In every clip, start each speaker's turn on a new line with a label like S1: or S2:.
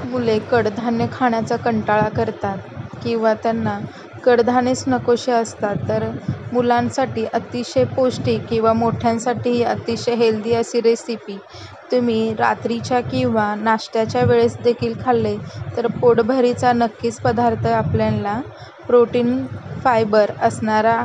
S1: मुले कडधान्य खाण्याचा कंटाळा करतात किंवा त्यांना कडधान्यच नकोसे असतात, तर मुलांसाठी अतिशय पौष्टिक किंवा मोठ्यांसाठीही अतिशय हेल्दी अशी रेसिपी तुम्ही रात्रीच्या किंवा नाश्त्याच्या वेळेस देखील खाल्ले तर पोटभरीचा नक्कीच पदार्थ आपल्याला प्रोटीन फायबर असणारा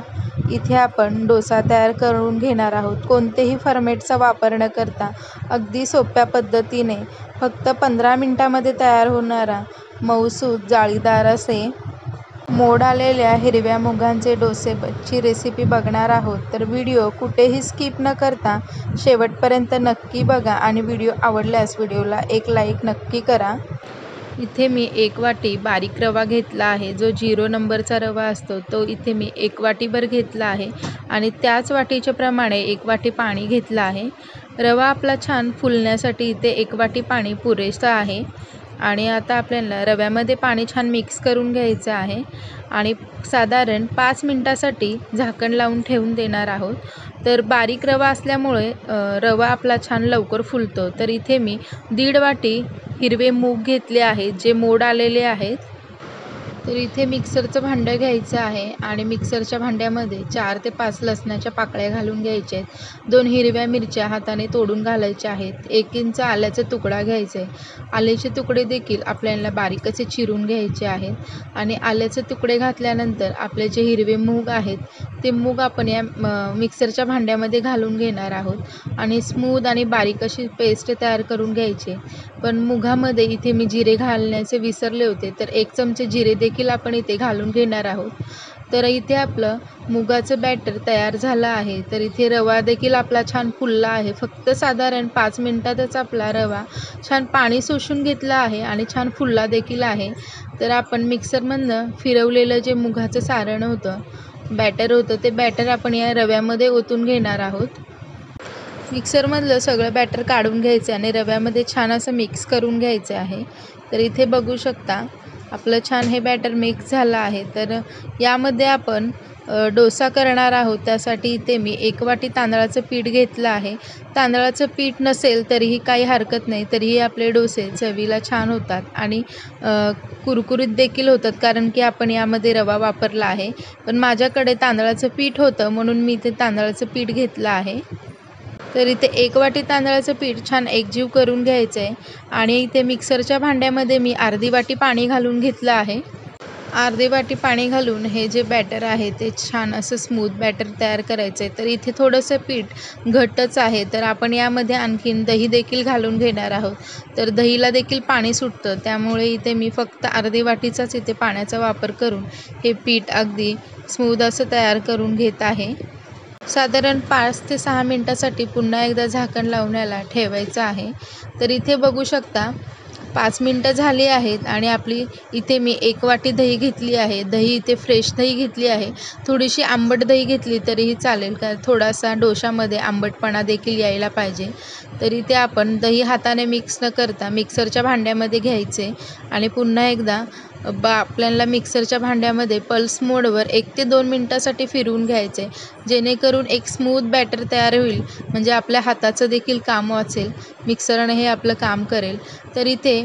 S1: इथे आपण डोसा तयार करून घेणार आहोत. कोणतेही फर्मेटचा वापर न करता अगदी सोप्या पद्धतीने फक्त 15 मिनिटांमध्ये तयार होणारा मऊसूत जाळीदार असे मोड आलेल्या हिरव्या मुगांचे डोसेची रेसिपी बघणार आहोत. तर व्हिडिओ कुठेही स्किप न करता शेवटपर्यंत नक्की बघा आणि व्हिडिओ आवडल्यास व्हिडिओला एक लाईक नक्की करा. इथे मी 1 वाटी बारीक रवा घेतला आहे. जो 0 नंबरचा रवा असतो तो इथे मी 1 वाटीभर घेतला आहे आणि त्याच वाटीच्या प्रमाणे 1 वाटी पाणी घेतलं आहे. रवा आपला छान फुलण्यासाठी इथे 1 वाटी पाणी पुरेसं आहे. आणि आता आपल्याला रव्यामध्ये पाणी छान मिक्स करून घ्यायचं आहे आणि साधारण 5 मिनिटासाठी झाकण लावून ठेवून देणार आहोत. तर बारीक रवा असल्यामुळे रवा आपला छान लवकर फुलतो. तर इथे मी 1.5 वाटी हिरवे मूग घेतले आहेत जे मोड आलेले आहेत. तर इथे मिक्सरचं भांडं घ्यायचं आहे आणि मिक्सरच्या भांड्यामध्ये 4 ते 5 लसणाच्या पाकळ्या घालून घ्यायच्या आहेत. 2 हिरव्या मिरच्या हाताने तोडून घालायच्या आहेत. 1 इंच आल्याचा तुकडा घ्यायचा आहे. आल्याचे तुकडे देखील आपल्याला बारीक असे चिरून घ्यायचे आहेत आणि आल्याचे तुकडे घातल्यानंतर आपले जे हिरवे मूग आहेत ते मूग आपण या मिक्सरच्या भांड्यामध्ये घालून घेणार आहोत आणि स्मूथ आणि बारीक अशी पेस्ट तयार करून घ्यायची. पण मुगामध्ये इथे मी जिरे घालण्याचे विसरले होते, तर 1 चमचे जिरे देखील आपण इथे घालून घेणार आहोत. तर इथे आपलं मुगाचं बॅटर तयार झालं आहे. तर इथे रवा देखील आपला छान फुलला आहे. फक्त साधारण 5 मिनिटातच आपला रवा छान पाणी शोषून घेतला आहे आणि छान फुलला देखील आहे. तर आपण मिक्सरमधनं फिरवलेलं जे मुगाचं सारण होतं, बॅटर होतं, ते बॅटर आपण या रव्यामध्ये ओतून घेणार आहोत. मिक्सरमधलं सगळं बॅटर काढून घ्यायचं आणि रव्यामध्ये छान असं मिक्स करून घ्यायचं आहे. तर इथे बघू शकता आपलं छान हे बॅटर मिक्स झालं आहे. तर यामध्ये आपण डोसा करणार आहोत. त्यासाठी इथे मी 1 वाटी तांदळाचं पीठ घेतलं आहे. तांदळाचं पीठ नसेल तरीही काही हरकत नाही, तरीही आपले डोसे चवीला छान होतात आणि कुरकुरीत देखील होतात, कारण की आपण यामध्ये रवा वापरला आहे. पण माझ्याकडे तांदळाचं पीठ होतं म्हणून मी इथे तांदळाचं पीठ घेतलं आहे. तर इथे 1 वाटी तांदळाचं पीठ छान एकजीव करून घ्यायचं आहे आणि इथे मिक्सरच्या भांड्यामध्ये मी अर्धी वाटी पाणी घालून घेतलं आहे. अर्धी वाटी पाणी घालून हे जे बॅटर आहे ते छान असं स्मूथ बॅटर तयार करायचं आहे. तर इथे थोडंसं पीठ घट्टच आहे, तर आपण यामध्ये आणखीन दही देखील घालून घेणार आहोत. तर दहीला देखील पाणी सुटतं, त्यामुळे इथे मी फक्त अर्धी वाटीचाच इथे पाण्याचा वापर करून हे पीठ अगदी स्मूथ असं तयार करून घेत आहे. साधारण 5 ते 6 मिनिटासाठी पुन्हा एकदा झाकण लावून याला ठेवायचं आहे. तर इथे बघू शकता 5 मिनिटं झाली आहेत आणि आपली इथे मी 1 वाटी दही घेतली आहे. दही इथे फ्रेश दही घेतली आहे. थोडीशी आंबट दही घेतली तरीही चालेल, कारण थोडासा डोशामध्ये आंबटपणा देखील यायला पाहिजे. तर इथे आपण दही हाताने मिक्स न करता मिक्सरच्या भांड्यामध्ये घ्यायचे आणि पुन्हा एकदा आपल्याला मिक्सरच्या भांड्यामध्ये पल्स मोडवर 1 ते 2 मिनिटासाठी फिरवून घ्यायचे, जेणेकरून एक स्मूथ बॅटर तयार होईल. म्हणजे आपल्या हाताचं देखील काम वाचेल, मिक्सरने हे आपलं काम करेल. तर इथे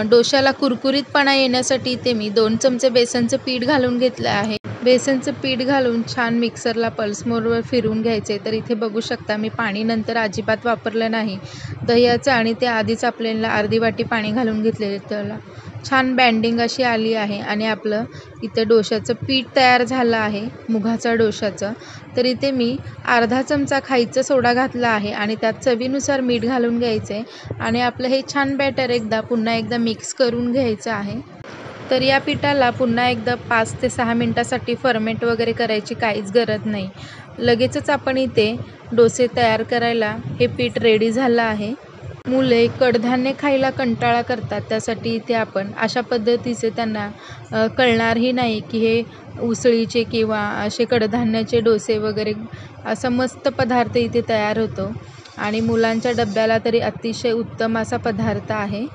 S1: डोशाला कुरकुरीतपणा येण्यासाठी इथे मी 2 चमचे बेसनचं पीठ घालून घेतलं आहे. बेसनचं पीठ घालून छान मिक्सरला पल्स मोडवर फिरवून घ्यायचे. तर इथे बघू शकता मी पाणी नंतर अजिबात वापरलं नाही दह्याचं आणि ते आधीच आपल्याला अर्धी वाटी पाणी घालून घेतलेलं. त्याला छान बँडिंग अशी आली आहे आणि आपलं इथे डोशाचं पीठ तयार झालं आहे मुगाचा डोशाचं. तर इथे मी अर्धा चमचा खायचा सोडा घातला आहे आणि त्यात चवीनुसार मीठ घालून घ्यायचे आणि आपलं हे छान बॅटर पुन्हा एकदा मिक्स करून घ्यायचं आहे. तर या पिठाला पुन्हा एकदा 5 ते 6 मिनिटासाठी फर्मेंट वगैरे करायची काहीच गरज नाही. लगेचच आपण इथे डोसे तयार करायला हे पीठ रेडी झालं आहे. मुले कडधान्य खायला कंटाळा करतात, त्यासाठी इथे आपण अशा पद्धतीचे त्यांना कळणारही नाही की हे उसळीचे किंवा असे कडधान्याचे डोसे वगैरे असा मस्त पदार्थ इथे तयार होतो आणि मुलांच्या डब्याला तरी अतिशय उत्तम असा पदार्थ आहे.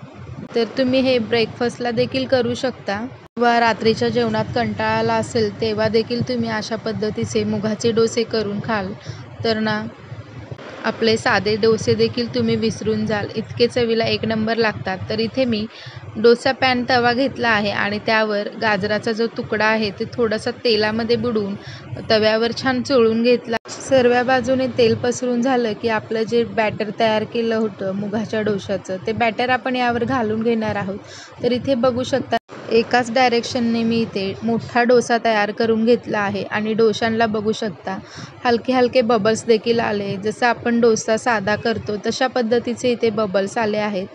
S1: तर तुम्ही हे ब्रेकफास्टला देखील करू शकता किंवा रात्रीच्या जेवणात कंटाळा आला असेल तेव्हा देखील तुम्ही अशा पद्धतीचे मुगाचे डोसे करून खाल तर ना आपले साधे डोसे देखील तुम्ही विसरून जाल, इतके चवीला एक नंबर लागतात. तर इथे मी डोसा पॅन तवा घेतला आहे आणि त्यावर गाजराचा जो तुकडा आहे ते थोडासा तेलामध्ये बुडवून तव्यावर छान चोळून घेतला. सर्व बाजूने तेल पसरून झालं की आपलं जे बॅटर तयार केलं होतं मुगाच्या डोशाचं, ते बॅटर आपण यावर घालून घेणार आहोत. तर इथे बघू शकता एकाच डायरेक्शनने मी इथे मोठा डोसा तयार करून घेतला आहे आणि डोशांना बघू शकता हलके हलके बबल्स देखील आले. जसं आपण डोसा साधा करतो तशा पद्धतीचे इथे बबल्स आले आहेत.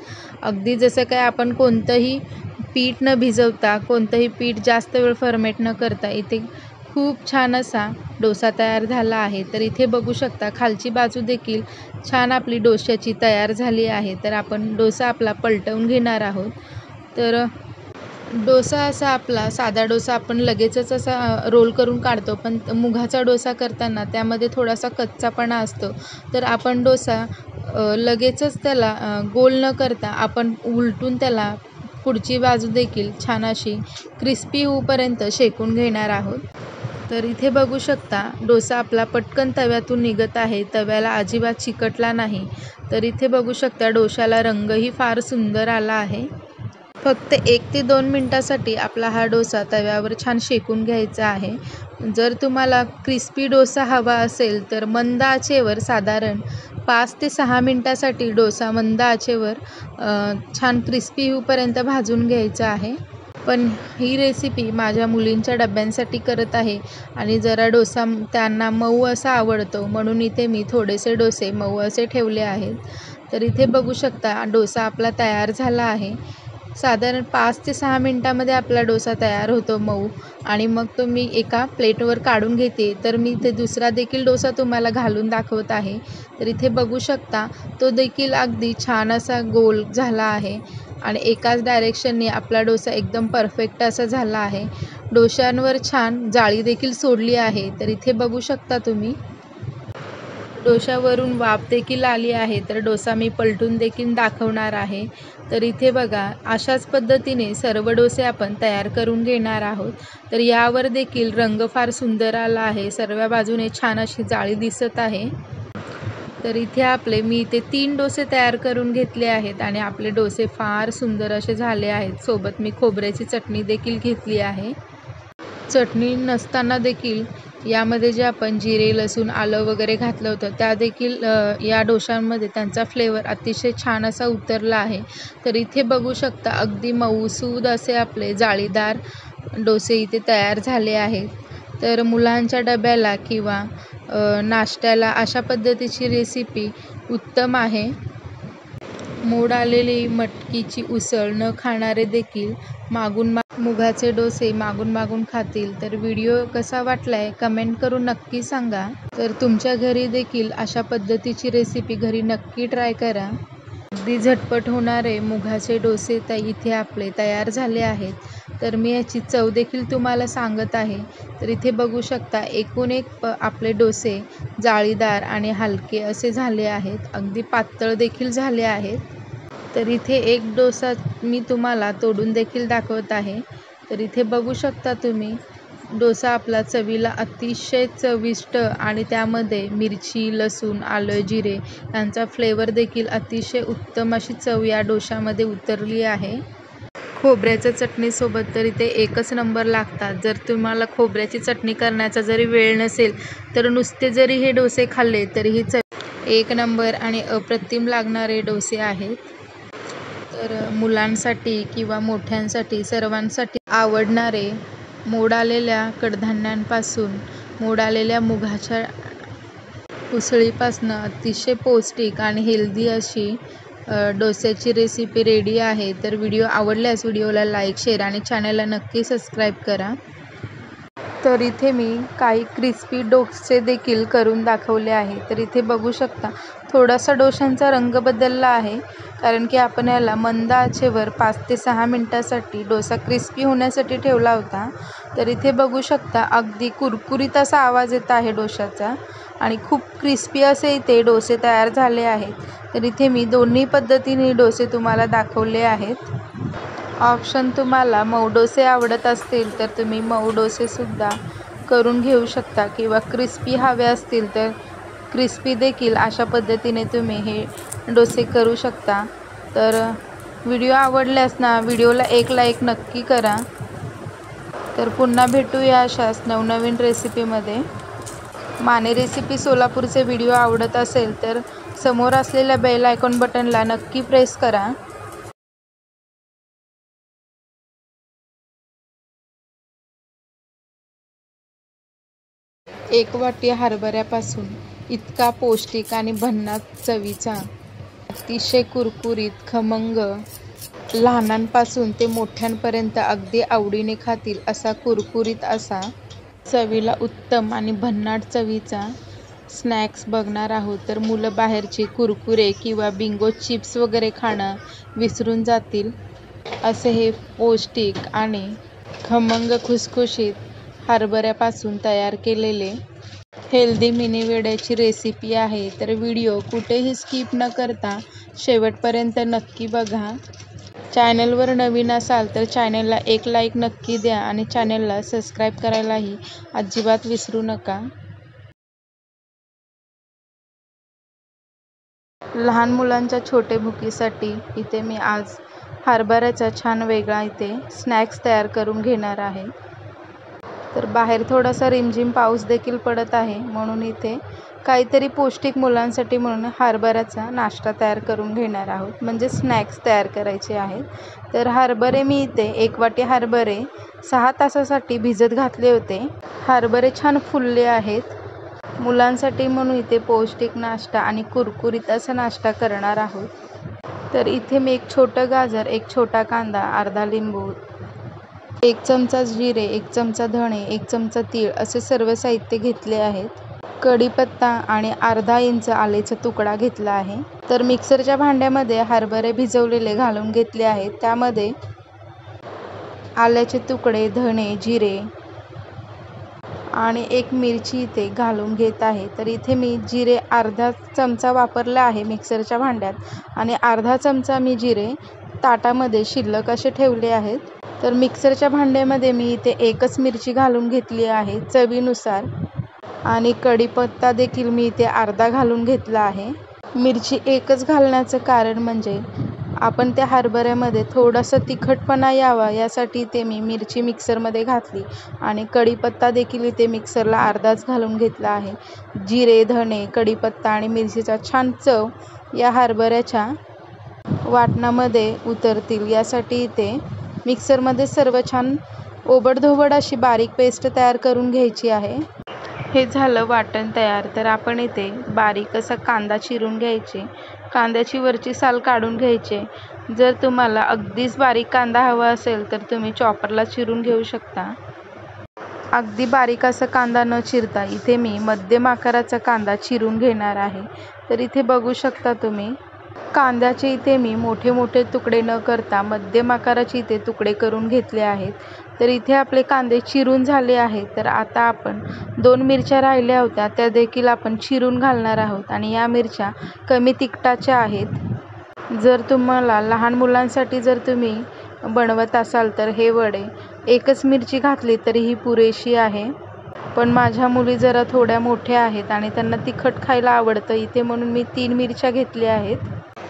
S1: अगदी जसं काय आपण कोणतंही पीठ न भिजवता, कोणतंही पीठ जास्त वेळ फर्मेट न करता इथे खूप छान असा डोसा तयार झाला आहे. तर इथे बघू शकता खालची बाजू देखील छान आपली डोश्याची तयार झाली आहे. तर आपण डोसा आपला पलटवून घेणार आहोत. तर डोसा असा आपला साधा डोसा आपण लगेचच असा रोल करून काढतो, पण मुगाचा डोसा करताना त्यामध्ये थोडासा कच्चापणा असतो. तर आपण डोसा लगेचच त्याला गोल न करता आपण उलटून त्याला पुढची बाजू देखील छान अशी क्रिस्पी होऊपर्यंत शेकून घेणार आहोत. तर इथे बघू शकता डोसा आपला पटकन तव्यातून निघत आहे, तव्याला अजिबात चिकटला नाही. तर इथे बघू शकता डोशाला रंगही फार सुंदर आला आहे. फक्त 1 ते 2 मिनटासाठी आपला हा डोसा तव्यावर छान शेकून घ्यायचा आहे. जर तुम्हाला क्रिस्पी डोसा हवा असेल तर मंद आचेवर साधारण 5 ते 6 मिनटासाठी डोसा मंद आचेवर छान क्रिस्पी होईपर्यंत भाजून घ्यायचा आहे. पण ही रेसिपी माझ्या मुलींच्या डब्यांसाठी करत आहे आणि जरा डोसा त्यांना मऊ असा आवडतो, म्हणून इथे मी थोडेसे डोसे मऊ असे ठेवले आहेत. तर इथे बघू शकता डोसा आपला तयार झाला आहे. साधारण 5 ते 6 मिनटामध्ये आपला डोसा तयार होतो मऊ आणि मग तो मी एका प्लेटवर काढून घेते. तर मी इथे दुसरा देखील डोसा तुम्हाला घालून दाखवत आहे. तर इथे बघू शकता तो देखील अगदी छान असा गोल झाला आहे आणि एकाच डायरेक्शनने आपला डोसा एकदम परफेक्ट असा झाला आहे. डोशांवर छान जाळी देखील सोडली आहे. तर इथे बघू शकता तुम्ही डोशावरून वाफ देखील आली आहे. तर डोसा मी पलटून देखील दाखवणार आहे. तर इथे बघा अशाच पद्धतीने सर्व डोसे आपण तयार करून घेणार आहोत. तर यावर देखील रंग फार सुंदर आला आहे. सर्व बाजूने छान अशी जाळी दिसत आहे. तर इथे मी इथे 3 डोसे तयार करून घेतले आहेत आणि आपले डोसे फार सुंदर असे झाले आहेत. सोबत मी खोबऱ्याची चटणी देखील घेतली आहे. चटणी नसताना देखील यामध्ये जे आपण जिरे, लसूण, आलं वगैरे घातलं होतं त्या देखील या डोशांमध्ये त्यांचा फ्लेवर अतिशय छान असा उतरला आहे. तर इथे बघू शकता अगदी मऊसूद असे आपले जाळीदार डोसे इथे तयार झाले आहेत. तर मुलांच्या डब्याला किंवा नाश्त्याला अशा पद्धतीची रेसिपी उत्तम आहे. मोड आलेली मटकीची उसळ न खाणारे देखील मुगाचे डोसे मागून खातील. तर व्हिडिओ कसा वाटलाय कमेंट करून नक्की सांगा. तर तुमच्या घरी देखील अशा पद्धतीची रेसिपी घरी नक्की ट्राय करा. अगदी झटपट होणारे मुगाचे डोसे इथे आपले तयार झाले आहेत. तर मी याची चव देखील तुम्हाला सांगत आहे. तर इथे बघू शकता एकूण एक आपले डोसे जाळीदार आणि हलके असे झाले आहेत. अगदी पातळ देखील झाले आहेत. तर इथे एक डोसा मी तुम्हाला तोडून देखील दाखवत आहे. तर इथे बघू शकता तुम्ही डोसा आपला चवीला अतिशय चविष्ट आणि त्यामध्ये मिरची, लसूण, आलं, जिरे यांचा फ्लेवर देखील अतिशय उत्तम अशी चव या डोशामध्ये उतरली आहे. खोबऱ्याच्या चटणीसोबत तर इथे एकच नंबर लागतात. जर तुम्हाला खोबऱ्याची चटणी करण्याचा जरी वेळ नसेल तर नुसते जरी हे डोसे खाल्ले तरीही एक नंबर आणि अप्रतिम लागणारे डोसे आहेत. तर मुलांसाठी किंवा मोठ्यांसाठी सर्वांसाठी आवडणारे मोड आलेल्या कडधान्यांपासून, मोड आलेल्या मुगाच्या उसळीपासून अतिशय पौष्टिक आणि हेल्दी अशी डोस्याची रेसिपी रेडी आहे. तर व्हिडिओ आवडल्यास व्हिडिओला लाईक, शेअर आणि चॅनलला नक्की सबस्क्राईब करा. तर इथे मी काही क्रिस्पी डोसे देखील करून दाखवले आहे. तर इथे बघू शकता थोडासा डोशांचा रंग बदलला आहे, कारण की आपण याला मंद आचेवर 5 ते 6 मिनटासाठी डोसा क्रिस्पी होण्यासाठी ठेवला होता. तर इथे बघू शकता अगदी कुरकुरीत असा आवाज येत आहे डोशाचा आणि खूप क्रिस्पी असे इथे डोसे तयार झाले आहेत. तर इथे मी दोन्ही पद्धतीने डोसे तुम्हाला दाखवले आहेत. ऑप्शन तुम्हाला मऊ डोसे आवडत असतील तर तुम्ही मऊ डोसेसुद्धा करून घेऊ शकता किंवा क्रिस्पी हवे असतील तर क्रिस्पी देखील अशा पद्धतीने तुम्ही हे डोसे करू शकता। तर व्हिडिओ आवडल्यास ना व्हिडिओला एक लाईक नक्की करा। तर पुन्हा भेटूया अशाच नवनवीन रेसिपीमध्ये। माने रेसिपी सोलापूरचे व्हिडिओ आवडत असेल तर समोर असलेल्या बेल आयकॉन बटनला नक्की प्रेस करा। एक वाटी हरभऱ्यापासून इतका पौष्टिक आणि भन्नाट चवीचा, अतिशय कुरकुरीत, खमंग, लहानांपासून ते मोठ्यांपर्यंत अगदी आवडीने खातील असा कुरकुरीत असा, चवीला उत्तम आणि भन्नाट चवीचा स्नॅक्स बघणार आहोत। तर मुलं बाहेरचे कुरकुरे किंवा बिंगो चिप्स वगैरे खाणं विसरून जातील असे हे पौष्टिक आणि खमंग खुसखुशीत हरभऱ्यापासून तयार केलेले हेल्दी मिनी वड्याची रेसिपी आहे। तर व्हिडिओ कुठेही स्किप न करता शेवटपर्यंत नक्की बघा। चॅनलवर नवीन असाल तर चॅनलला एक लाईक नक्की द्या आणि चॅनलला सबस्क्राईब करायलाही अजिबात विसरू नका। लहान मुलांच्या छोटे भुकीसाठी इथे मी आज हरभऱ्याचा छान वेगळा इथे स्नॅक्स तयार करून घेणार आहे। तर बाहेर थोडासा रिमझिम पाऊस देखील पडत आहे, म्हणून इथे काहीतरी पौष्टिक मुलांसाठी म्हणून हरभऱ्याचा नाश्ता तयार करून घेणार आहोत, म्हणजे स्नॅक्स तयार करायचे आहेत। तर हरभरे मी इथे एक वाटी हरभरे 6 तासासाठी भिजत घातले होते। हरभरे छान फुलले आहेत। मुलांसाठी म्हणून इथे पौष्टिक नाश्ता आणि कुरकुरीत असा नाश्ता करणार आहोत। तर इथे मी एक छोटं गाजर, एक छोटा कांदा, अर्धा लिंबू, 1 चमचा जिरे, 1 चमचा धणे, 1 चमचा तीळ असे सर्व साहित्य घेतले आहेत। कढीपत्ता आणि अर्धा इंच आलेचा तुकडा घेतला आहे। तर मिक्सरच्या भांड्यामध्ये हरभरे भिजवलेले घालून घेतले आहेत। त्यामध्ये आल्याचे तुकडे, धणे, जिरे आणि 1 मिरची इथे घालून घेत आहे। तर इथे मी जिरे अर्धा चमचा वापरला आहे मिक्सरच्या भांड्यात आणि अर्धा चमचा मी जिरे ताटामध्ये शिल्लक असे ठेवले आहेत। तर मिक्सरच्या भांड्यामध्ये मी इथे 1च मिरची घालून घेतली आहे चवीनुसार आणि कढीपत्ता देखील मी इथे अर्धा घालून घेतला आहे। मिरची 1च घालण्याचं कारण म्हणजे आपण त्या हरभऱ्यामध्ये थोडासा तिखटपणा यावा यासाठी इथे मी मिरची मिक्सरमध्ये घातली आणि कढीपत्ता देखील इथे मिक्सरला अर्धाच घालून घेतला आहे। जिरे, धणे, कढीपत्ता आणि मिरचीचा छान चव या हरभऱ्याच्या वाटणामध्ये उतरतील यासाठी इथे मिक्सरमध्ये सर्व छान ओबडधोबड अशी बारीक पेस्ट तयार करून घ्यायची आहे। हे झालं वाटण तयार। तर आपण इथे बारीक असा कांदा चिरून घ्यायचे, कांद्याची वरची साल काढून घ्यायचे। जर तुम्हाला अगदीच बारीक कांदा हवा असेल तर तुम्ही चॉपरला चिरून घेऊ शकता। अगदी बारीक असा कांदा न चिरता इथे मी मध्यम आकाराचा कांदा चिरून घेणार आहे। तर इथे बघू शकता तुम्ही कांद्याचे इथे मी मोठे मोठे तुकडे न करता मध्यम आकाराचे इथे तुकडे करून घेतले आहेत। तर इथे आपले कांदे चिरून झाले आहेत। तर आता आपण 2 मिरच्या राहिल्या होत्या त्या देखील आपण चिरून घालणार आहोत आणि या मिरच्या कमी तिखटाच्या आहेत। जर तुम्हाला लहान मुलांसाठी जर तुम्ही बनवत असाल तर हे वडे 1च मिरची घातली तरीही पुरेशी आहे, पण माझ्या मुली जरा थोड्या मोठ्या आहेत आणि त्यांना तिखट खायला आवडतं इथे, म्हणून मी 3 मिरच्या घेतल्या आहेत।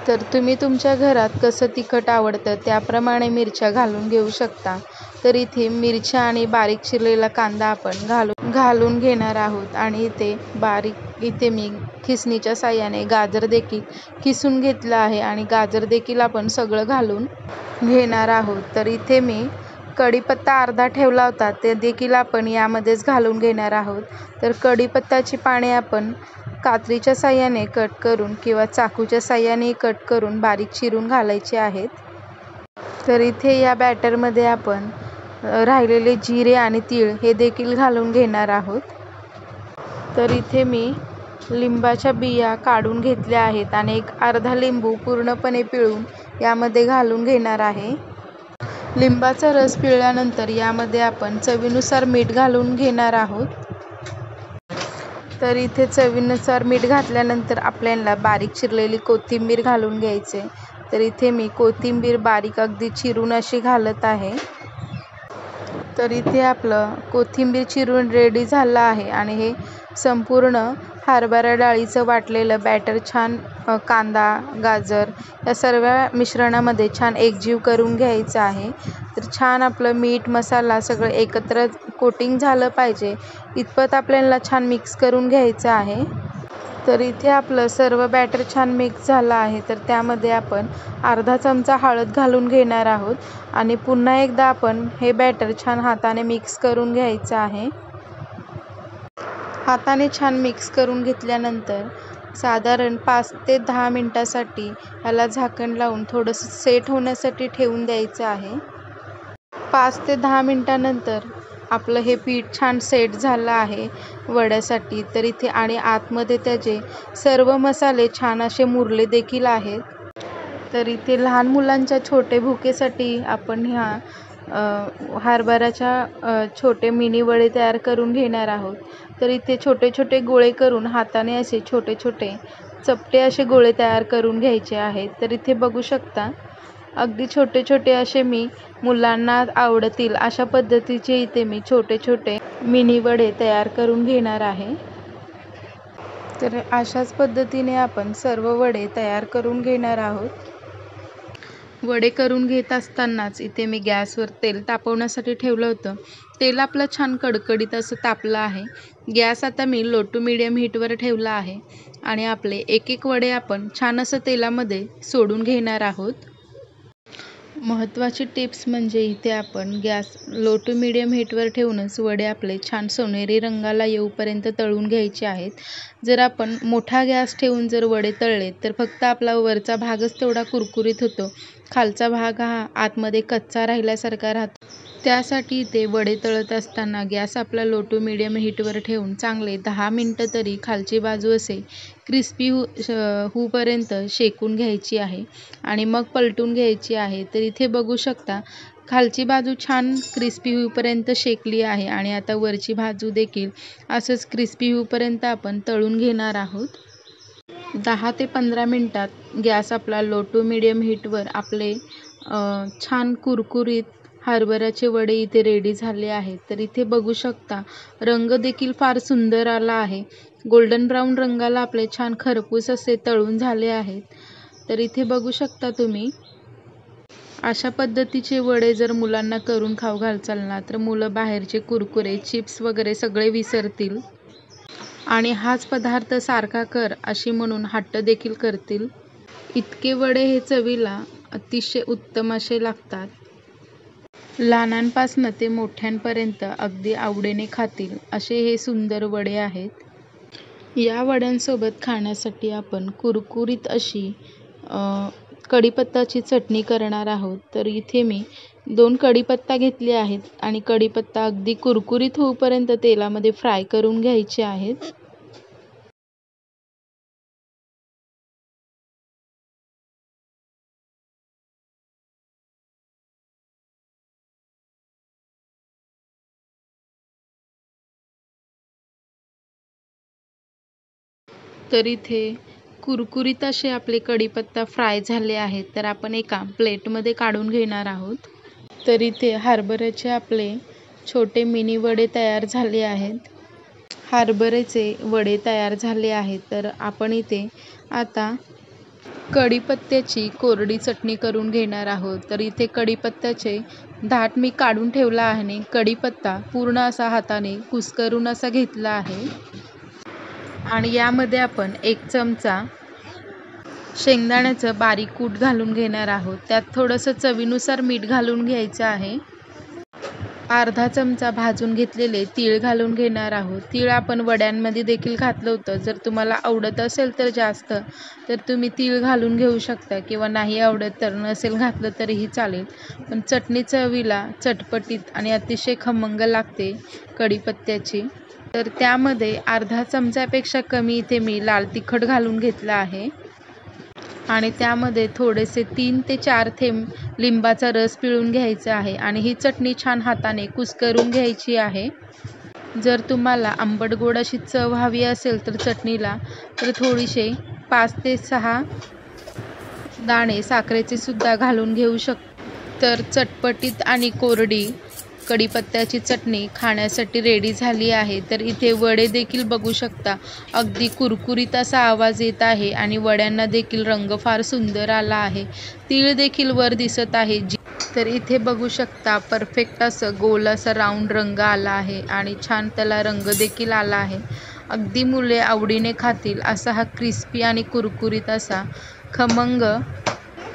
S1: तर तुम्ही तुमच्या घरात कसं तिखट आवडतं त्याप्रमाणे मिरच्या घालून घेऊ शकता। तर इथे मिरच्या आणि बारीक चिरलेला कांदा आपण घालून घेणार आहोत आणि इथे मी खिसणीच्या साहाय्याने गाजर देखील किसून घेतलं आहे आणि गाजर देखील आपण सगळं घालून घेणार आहोत। तर इथे मी कढीपत्ता अर्धा ठेवला होता ते देखील आपण यामध्येच घालून घेणार आहोत। तर कढीपत्त्याची पाने आपण कात्रीच्या साहाय्याने कट करून किंवा चाकूच्या साहाय्याने कट करून बारीक चिरून घालायचे आहेत। तर इथे या बॅटरमध्ये आपण राहिलेले जिरे आणि तीळ हे देखील घालून घेणार आहोत। तर इथे मी लिंबाच्या बिया काढून घेतल्या आहेत आणि एक अर्धा लिंबू पूर्णपणे पिळून यामध्ये घालून घेणार आहे। लिंबाचा रस पिळल्यानंतर यामध्ये आपण चवीनुसार मीठ घालून घेणार आहोत। तर इथे चवीनुसार मीठ घातल्यानंतर आपल्याला बारीक चिरलेली कोथिंबीर घालून घ्यायचे। तर इथे मी कोथिंबीर बारीक अगदी चिरून अशी घालत आहे। तर इथे आपलं कोथिंबीर चिरून रेडी झालं आहे आणि हे संपूर्ण हरभरा डाळीचं वाटलेलं बॅटर छान कांदा, गाजर या सर्व मिश्रणामध्ये छान एकजीव करून घ्यायचं आहे। तर छान आपलं मीठ, मसाला सगळं एकत्र कोटिंग झालं पाहिजे इतपत आपल्याला छान मिक्स करून घ्यायचं आहे। तर इथे आपलं सर्व बॅटर छान मिक्स झालं आहे। तर त्यामध्ये आपण अर्धा चमचा हळद घालून घेणार आहोत आणि पुन्हा एकदा आपण हे बॅटर छान हाताने मिक्स करून घ्यायचं आहे। हाताने छान मिक्स करून घेतल्यानंतर साधारण 5 ते 10 मिनिटासाठी याला झाकण लावून थोडंसं सेट होण्यासाठी ठेवून द्यायचं आहे। 5 ते 10 मिनिटानंतर आपलं हे पीठ छान सेट झालं आहे वड्यासाठी। तर इथे आणि आतमध्ये त्याचे सर्व मसाले छान असे मुरले देखील आहेत। तर इथे लहान मुलांच्या छोटे भुकेसाठी आपण ह्या हरभऱ्याच्या छोटे मिनी वडे तयार करून घेणार आहोत। तर इथे छोटे छोटे गोळे करून हाताने असे छोटे छोटे चपटे असे गोळे तयार करून घ्यायचे आहेत। तर इथे बघू शकता अगदी छोटे छोटे असे मी मुलांना आवडतील अशा पद्धतीचे इथे मी छोटे छोटे मिनी वडे तयार करून घेणार आहे। तर अशाच पद्धतीने आपण सर्व वडे तयार करून घेणार आहोत। वडे करून घेत असतानाच इथे मी गॅसवर तेल तापवण्यासाठी ठेवलं होतं। तेल आपलं छान कडकडीत असं तापलं आहे। गॅस आता मी लो टू मीडियम हीटवर ठेवला आहे आणि आपले एक एक वडे आपण छान असं तेलामध्ये सोडून घेणार आहोत। महत्त्वाची टिप्स म्हणजे इथे आपण गॅस लो टू मीडियम हीटवर ठेवूनच वडे आपले छान सोनेरी रंगाला येऊपर्यंत तळून घ्यायचे आहेत। जर आपण मोठा गॅस ठेवून जर वडे तळले तर फक्त आपला वरचा भागच तेवढा कुरकुरीत होतो, खालचा भाग हा आतमध्ये कच्चा राहिल्यासारखा राहतो। त्यासाठी ते वडे तळत असताना गॅस आपला लो टू मीडियम हीटवर ठेवून चांगले 10 मिनिटं तरी खालची बाजू असे क्रिस्पी होऊपर्यंत शेकून घ्यायची आहे आणि मग पलटून घ्यायची आहे। तर इथे बघू शकता खालची बाजू छान क्रिस्पी होऊपर्यंत शेकली आहे आणि आता वरची बाजू देखील असंच क्रिस्पी होऊपर्यंत आपण तळून घेणार आहोत। 10 ते 15 मिनिटात गॅस आपला लो टू मीडियम हीटवर आपले छान कुरकुरीत हरभऱ्याचे वडे इथे रेडी झाले आहेत। तर इथे बघू शकता रंग देखील फार सुंदर आला आहे। गोल्डन ब्राऊन रंगाला आपले छान खरपूस असे तळून झाले आहेत। तर इथे बघू शकता तुम्ही अशा पद्धतीचे वडे जर मुलांना करून खाऊ घालचाल ना तर मुलं बाहेरचे कुरकुरे, चिप्स वगैरे सगळे विसरतील आणि हाच पदार्थ सारखा कर अशी म्हणून हट्ट देखील करतील। इतके वडे हे चवीला अतिशय उत्तम असे लागतात। लहानांपासून ते मोठ्यांपर्यंत अगदी आवडीने खातील असे हे सुंदर वडे आहेत। या वड्यांसोबत खाण्यासाठी आपण कुरकुरीत अशी कढीपत्त्याची चटणी करणार आहोत। तर इथे मी 2 कढीपत्ता घेतले आहेत आणि कढीपत्ता अगदी कुरकुरीत होऊपर्यंत तेलामध्ये फ्राय करून घ्यायचे आहेत। तर इथे कुरकुरीत असे आपले कढीपत्ता फ्राय झाले आहेत। तर आपण एका प्लेटमध्ये काढून घेणार आहोत। तर इथे हरभऱ्याचे आपले छोटे मिनी वडे तयार झाले आहेत। हरभऱ्याचे वडे तयार झाले आहेत। तर आपण इथे आता कढीपत्त्याची कोरडी चटणी करून घेणार आहोत। तर इथे कढीपत्त्याचे दाट मी काढून ठेवला आहे आणि कढीपत्ता पूर्ण असा हाताने कुस्करून असा घेतला आहे आणि यामध्ये आपण 1 चमचा शेंगदाण्याचं बारीक कूट घालून घेणार आहोत। त्यात थोडंसं चवीनुसार मीठ घालून घ्यायचं आहे। अर्धा चमचा भाजून घेतलेले तीळ घालून घेणार आहोत। तीळ आपण वड्यांमध्ये देखील घातलं होतं। जर तुम्हाला आवडत असेल तर जास्त तर तुम्ही तीळ घालून घेऊ शकता किंवा नाही आवडत तर नसेल घातलं तरीही चालेल। पण चटणी चवीला चटपटीत आणि अतिशय खमंग लागते कढीपत्त्याची। तर त्यामध्ये अर्धा चमच्यापेक्षा कमी इथे मी लाल तिखट घालून घेतलं आहे आणि त्यामध्ये थोडेसे 3 ते 4 थेंब लिंबाचा रस पिळून घ्यायचा आहे आणि ही चटणी छान हाताने कुस्करून घ्यायची आहे। जर तुम्हाला आंबट गोड अशी चव हवी असेल तर चटणीला तर थोडीसे 5 ते 6 दाणे साखरेचे सुद्धा घालून घेऊ शकता। तर चटपटीत आणि कोरडी कढीपत्त्याची चटणी खाण्यासाठी रेडी झाली आहे. तर इथे वडे देखील बघू शकता, अगदी कुरकुरीत असा आवाज येत आहे आणि वड्यांना देखील रंग फार सुंदर आला आहे. तीळ देखील वर दिसत आहे. तर इथे बघू शकता परफेक्ट असं गोल असा राऊंड रंग आला आहे आणि छान त्याला रंग देखील आला आहे. अगदी मुले आवडीने खातील असा हा क्रिस्पी आणि कुरकुरीत असा खमंग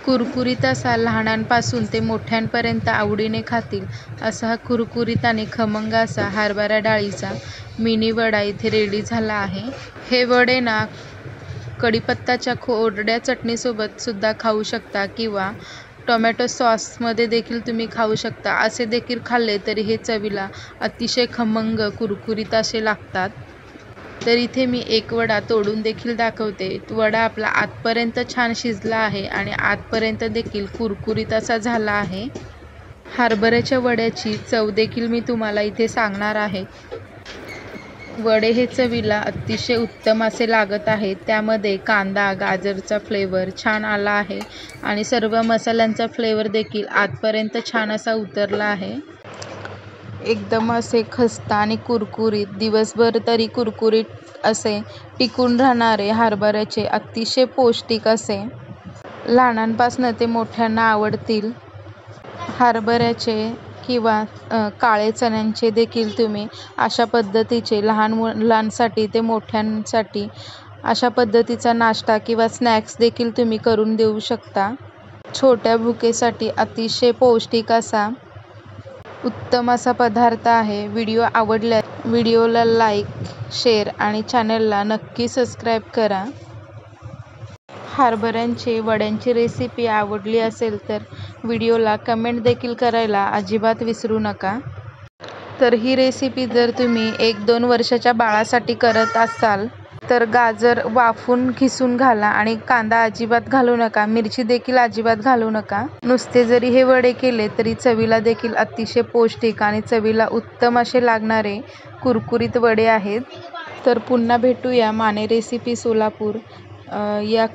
S1: कुरकुरीत असा लहानांपासून ते मोठ्यांपर्यंत आवडीने खातील असा हा कुरकुरीत आणि खमंग असा हरभरा डाळीचा मिनी वडा इथे रेडी झाला आहे. हे वडे ना कढीपत्त्याच्या कोरड्या चटणीसोबत सुद्धा खाऊ शकता किंवा टोमॅटो सॉसमध्ये देखील तुम्ही खाऊ शकता. असे देखील खाल्ले तरी हे चवीला अतिशय खमंग कुरकुरीत असे लागतात. तर इथे मी एक वडा तोडून देखील दाखवते. वडा आपला आतपर्यंत छान शिजला आहे आणि आतपर्यंत देखील कुरकुरीत असा झाला आहे. हरभऱ्याच्या वड्याची चव देखील मी तुम्हाला इथे सांगणार आहे. वडे हे चवीला अतिशय उत्तम असे लागत आहेत. त्यामध्ये कांदा गाजरचा फ्लेवर छान आला आहे आणि सर्व मसाल्यांचा फ्लेवर देखील आतपर्यंत छान असा उतरला आहे. एकदम असे खस्ता आणि कुरकुरीत दिवसभर तरी कुरकुरीत असे टिकून राहणारे हरभऱ्याचे अतिशय पौष्टिक असे लहानांपासून ते मोठ्यांना आवडतील हरभऱ्याचे किंवा काळे चण्यांचे देखील तुम्ही अशा पद्धतीचे लहान मुलांसाठी ते मोठ्यांसाठी अशा पद्धतीचा नाश्ता किंवा स्नॅक्स देखील तुम्ही करून देऊ शकता. छोट्या भुकेसाठी अतिशय पौष्टिक असा उत्तम असा पदार्थ आहे. व्हिडिओला लाईक, शेअर आणि चॅनलला नक्की सबस्क्राईब करा. हरभऱ्यांची वड्यांची रेसिपी आवडली असेल तर व्हिडिओला कमेंट देखील करायला अजिबात विसरू नका. तर ही रेसिपी जर तुम्ही 1-2 वर्षाच्या बाळासाठी करत असाल तर गाजर वाफून खिसून घाला आणि कांदा अजिबात घालू नका, मिरची देखील अजिबात घालू नका. नुसते जरी हे वडे केले तरी चवीला देखील अतिशय पौष्टिक आणि चवीला उत्तम असे लागणारे कुरकुरीत वडे आहेत. तर पुन्हा भेटूया माने रेसिपी सोलापूर या